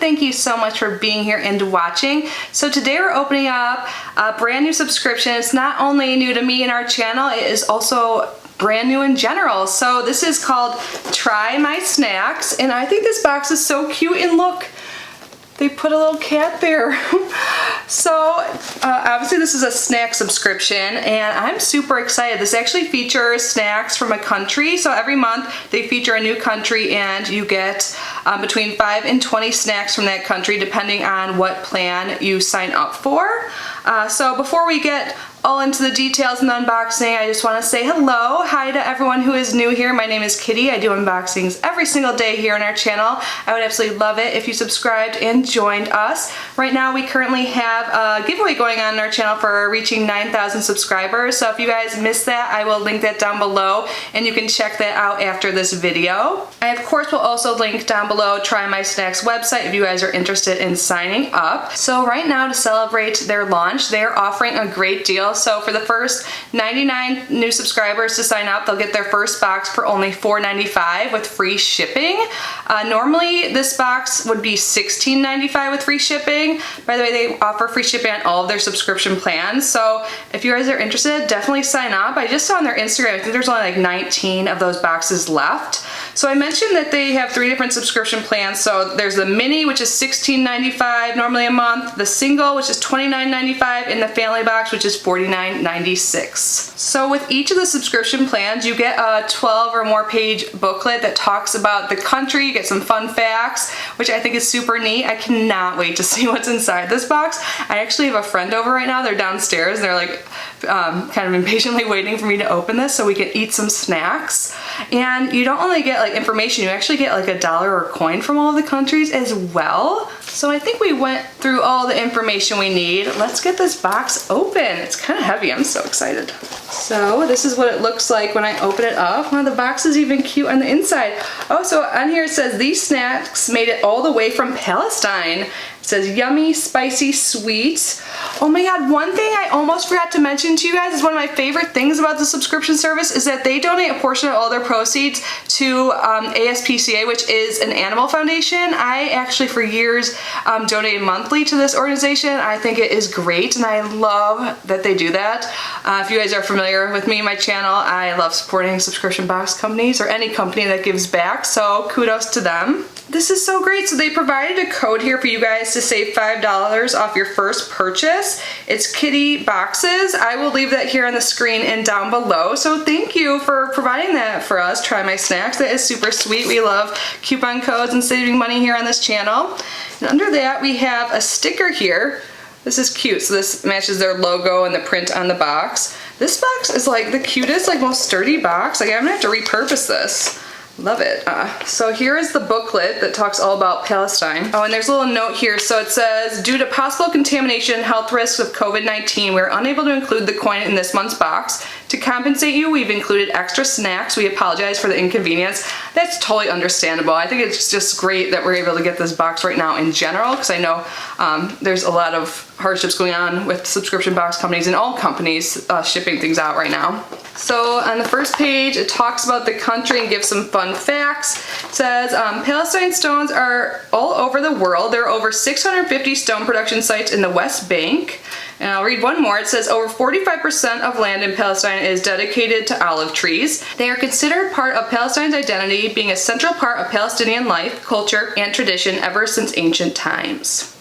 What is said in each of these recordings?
thank you so much for being here and watching. So today we're opening up a brand new subscription. It's not only new to me and our channel, it is also brand new in general. So this is called Try My Snacks, and I think this box is so cute, and look, they put a little cat there. So obviously this is a snack subscription, and I'm super excited. This actually features snacks from a country. So every month they feature a new country, and you get between 5 and 20 snacks from that country depending on what plan you sign up for. So before we get all into the details and the unboxing, I just want to say hello. Hi to everyone who is new here. My name is Kitty. I do unboxings every single day here on our channel. I would absolutely love it if you subscribed and joined us. Right now we currently have a giveaway going on our channel for reaching 9,000 subscribers. So if you guys missed that, I will link that down below and you can check that out after this video. I of course will also link down below Try My Snacks website if you guys are interested in signing up. So right now, to celebrate their launch, they're offering a great deal. So for the first 99 new subscribers to sign up, they'll get their first box for only $4.95 with free shipping. Normally this box would be $16.95 with free shipping. By the way, they offer free shipping on all of their subscription plans. So if you guys are interested, definitely sign up. I just saw on their Instagram, I think there's only like 19 of those boxes left. So I mentioned that they have 3 different subscription plans. So there's the mini, which is $16.95 normally a month, the single, which is $29.95, and the family box, which is $49.96. So with each of the subscription plans, you get a 12 or more page booklet that talks about the country. You get some fun facts, which I think is super neat. I cannot wait to see what's inside this box. I actually have a friend over right now. They're downstairs, and they're like kind of impatiently waiting for me to open this so we can eat some snacks. And you don't only get like information, you actually get like $1 or a coin from all of the countries as well. So I think we went through all the information we need. Let's get this box open. It's kind of heavy. I'm so excited. So this is what it looks like when I open it up. Wow, the box is even cute on the inside. Oh, so on here it says these snacks made it all the way from Palestine. It says yummy, spicy, sweet. Oh my god, one thing I almost forgot to mention to you guys is one of my favorite things about the subscription service is that they donate a portion of all their proceeds to ASPCA, which is an animal foundation. I actually for years donated monthly to this organization. I think it is great, and I love that they do that. If you guys are familiar with me and my channel, I love supporting subscription box companies or any company that gives back, so kudos to them. This is so great. So they provided a code here for you guys to save $5 off your first purchase. It's Kitty Boxes. I will leave that here on the screen and down below. So thank you for providing that for us, Try My Snacks. That is super sweet. We love coupon codes and saving money here on this channel. And under that we have a sticker here. This is cute. So this matches their logo and the print on the box. This box is like the cutest, like most sturdy box. Like I'm gonna have to repurpose this. Love it. So here is the booklet that talks all about Palestine. Oh, and there's a little note here. So it says, due to possible contamination and health risks of COVID-19, we're unable to include the coin in this month's box. To compensate you, we've included extra snacks. We apologize for the inconvenience. That's totally understandable. I think it's just great that we're able to get this box right now in general, because I know there's a lot of hardships going on with subscription box companies and all companies shipping things out right now. So on the first page, it talks about the country and gives some fun facts. It says, Palestine stones are all over the world. There are over 650 stone production sites in the West Bank. And I'll read one more. It says over 45% of land in Palestine is dedicated to olive trees. They are considered part of Palestine's identity, being a central part of Palestinian life, culture, and tradition ever since ancient times.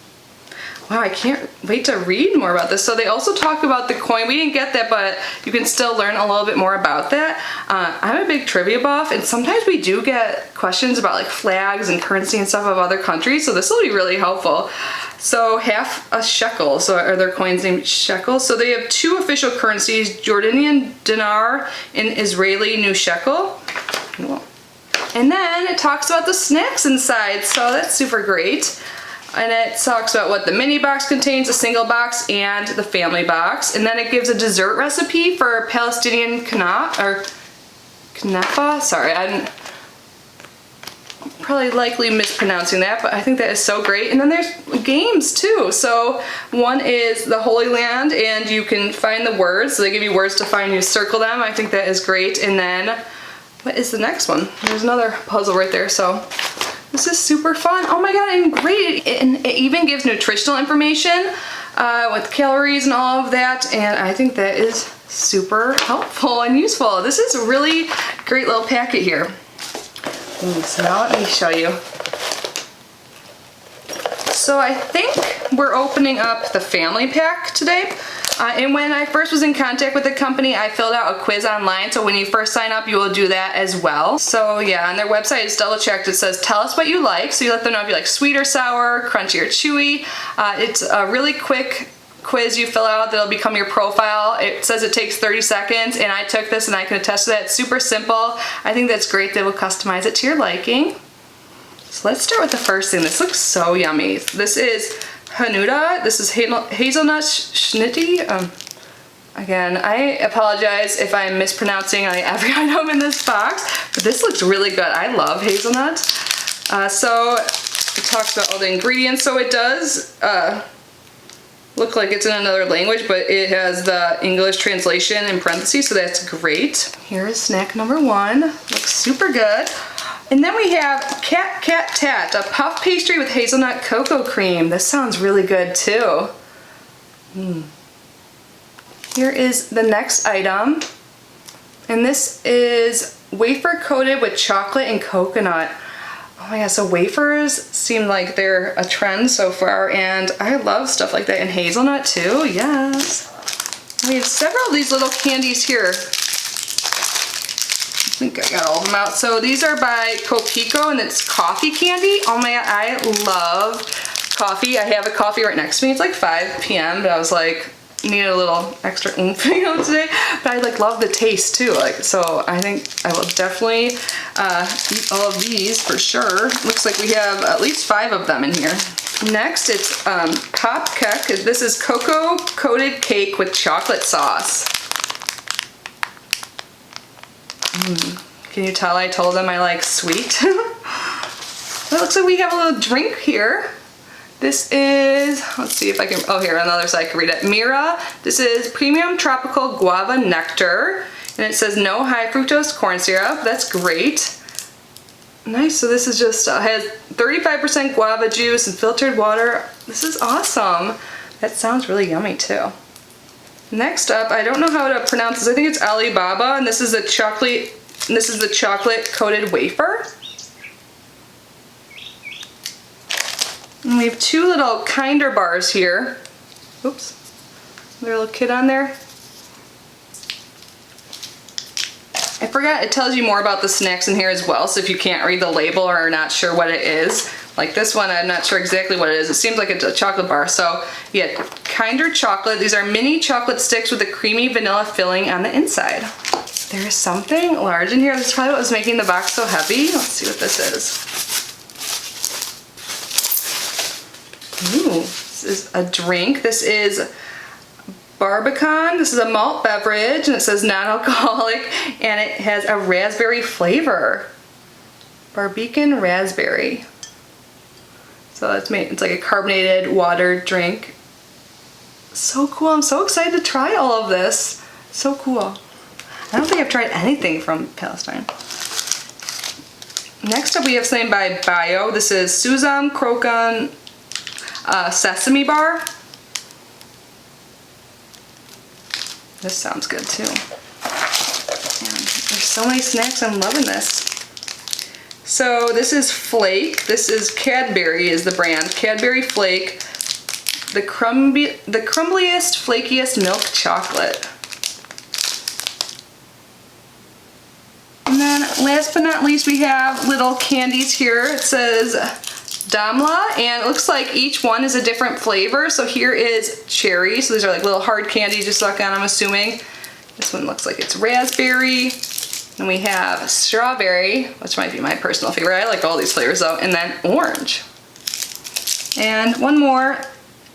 Wow, I can't wait to read more about this. So they also talk about the coin. We didn't get that, but you can still learn a little bit more about that. I'm a big trivia buff, and sometimes we do get questions about like flags and currency and stuff of other countries, so this will be really helpful. So half a shekel, so are their coins named shekels? So they have 2 official currencies, Jordanian dinar and Israeli new shekel. And then it talks about the snacks inside, so that's super great. And it talks about what the mini box contains, the single box, and the family box. And then it gives a dessert recipe for Palestinian knafa. Sorry, I'm probably likely mispronouncing that, but I think that is so great. And then there's games too. So one is the Holy Land, and you can find the words. So they give you words to find, you circle them. I think that is great. And then what is the next one? There's another puzzle right there. So This is super fun. Oh my god, and great. And it even gives nutritional information with calories and all of that, and I think that is super helpful and useful. This is a really great little packet here. Ooh, so now let me show you. So I think we're opening up the family pack today. And when I first was in contact with the company, I filled out a quiz online. So when you first sign up, you will do that as well. So yeah, on their website, it's double checked. It says, tell us what you like. So you let them know if you like sweet or sour, crunchy or chewy. It's a really quick quiz you fill out that'll become your profile. It says it takes 30 seconds, and I took this and I can attest to that. It's super simple. I think that's great. They will customize it to your liking. So let's start with the first thing. This looks so yummy. This is Hanuta. This is hazelnut schnitty. Again, I apologize if I'm mispronouncing every item in this box, but this looks really good. I love hazelnut. So it talks about all the ingredients. So it does look like it's in another language, but it has the English translation in parentheses, so that's great. Here's snack number one. Looks super good. And then we have Cat Cat Tat, a puff pastry with hazelnut cocoa cream. This sounds really good too. Here is the next item. And this is wafer coated with chocolate and coconut. Oh my god, so wafers seem like they're a trend so far, and I love stuff like that. And hazelnut too, yes. We have several of these little candies here. I think I got all of them out. So these are by Copico, and it's coffee candy. Oh my god, I love coffee. I have a coffee right next to me. It's like 5 p.m., but I was like, need a little extra oomph today. But I like love the taste too. So I think I will definitely eat all of these for sure. Looks like we have at least 5 of them in here. Next, it's Pop Cake. This is cocoa coated cake with chocolate sauce. Can you tell I told them I like sweet? It looks like we have a little drink here. This is, let's see if I can, oh here on the other side I can read it. Mira, this is premium tropical guava nectar, and it says no high fructose corn syrup. That's great. Nice, so this is just, has 35% guava juice and filtered water. This is awesome. That sounds really yummy too. Next up, I don't know how to pronounce this. I think it's Alibaba, and this is the chocolate coated wafer. And we have 2 little Kinder bars here. Oops, there's a little kid on there. I forgot, it tells you more about the snacks in here as well, so if you can't read the label or are not sure what it is, like this one, I'm not sure exactly what it is. It seems like it's a chocolate bar. So yeah, Kinder chocolate. These are mini chocolate sticks with a creamy vanilla filling on the inside. There's something large in here. This is probably what was making the box so heavy. Let's see what this is. Ooh, this is a drink. This is Barbican. This is a malt beverage, and it says non-alcoholic, and it has a raspberry flavor. Barbican raspberry. So it's like a carbonated water drink. So cool. I'm so excited to try all of this. So cool. I don't think I've tried anything from Palestine. Next up we have something by Bio. This is Suzam Krokan Sesame Bar. This sounds good too. And there's so many snacks. I'm loving this. So this is Flake. This is Cadbury is the brand. Cadbury Flake. The crumbliest, flakiest milk chocolate. And then last but not least, we have little candies here. It says Damla, and it looks like each one is a different flavor. So here is cherry. So these are like little hard candies you suck on, I'm assuming. This one looks like it's raspberry. And we have strawberry, which might be my personal favorite. I like all these flavors though. And then orange. And one more,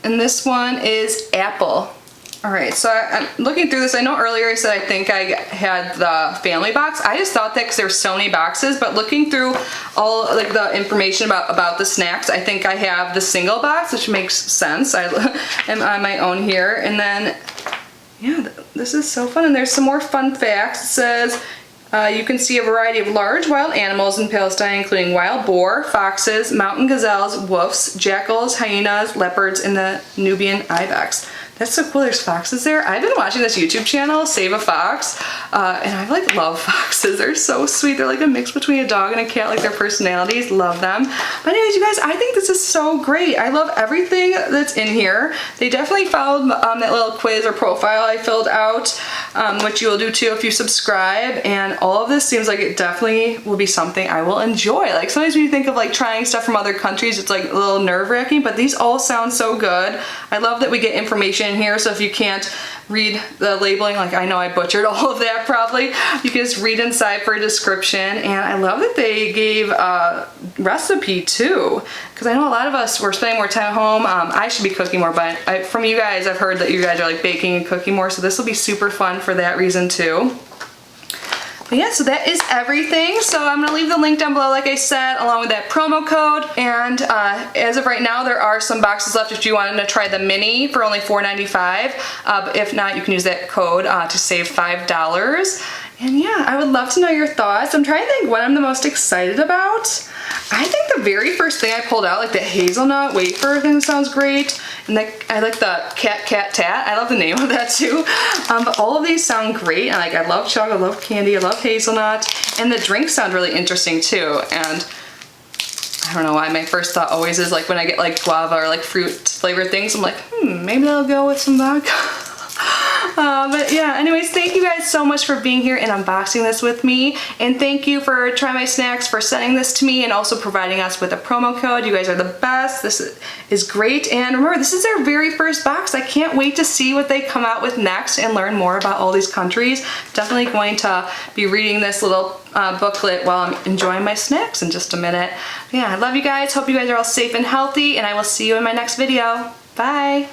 and this one is apple. All right, so I'm looking through this. I know earlier I said I think I had the family box. I just thought that because there's so many boxes, but looking through all like the information about the snacks, I think I have the single box, which makes sense. I am on my own here. And then, yeah, this is so fun. And there's some more fun facts. It says You can see a variety of large wild animals in Palestine, including wild boar, foxes, mountain gazelles, wolves, jackals, hyenas, leopards, and the Nubian ibex. That's so cool, there's foxes there. I've been watching this YouTube channel, Save a Fox, and I like love foxes. They're so sweet. They're like a mix between a dog and a cat, like their personalities, love them. But anyways, you guys, I think this is so great. I love everything that's in here. They definitely followed that little quiz or profile I filled out, which you will do too if you subscribe, and all of this seems like it definitely will be something I will enjoy. Like sometimes when you think of like trying stuff from other countries, it's like a little nerve-wracking, but these all sound so good. I love that we get information in here, so if you can't read the labeling, like I know I butchered all of that probably, you can just read inside for a description. And I love that they gave a recipe too, because I know a lot of us, we're spending more time at home. I should be cooking more, but from you guys, I've heard that you guys are like baking and cooking more, so this will be super fun for that reason too. But yeah, so that is everything. So I'm gonna leave the link down below, like I said, along with that promo code. And as of right now, there are some boxes left if you wanted to try the mini for only $4.95. But if not, you can use that code to save $5. And yeah, I would love to know your thoughts. I'm trying to think what I'm the most excited about. I think the very first thing I pulled out, like the hazelnut wafer thing, sounds great. And I like the cat tat. I love the name of that too. But all of these sound great. And like I love chocolate, I love candy, I love hazelnut. And the drinks sound really interesting too. And I don't know why my first thought always is like when I get like guava or like fruit flavored things, I'm like, maybe I'll go with some vodka. But yeah, anyways, thank you guys so much for being here and unboxing this with me. And thank you for Try My Snacks for sending this to me and also providing us with a promo code. You guys are the best. This is great. And remember, this is their very first box. I can't wait to see what they come out with next and learn more about all these countries. Definitely going to be reading this little booklet while I'm enjoying my snacks in just a minute. But yeah, I love you guys. Hope you guys are all safe and healthy, and I will see you in my next video. Bye.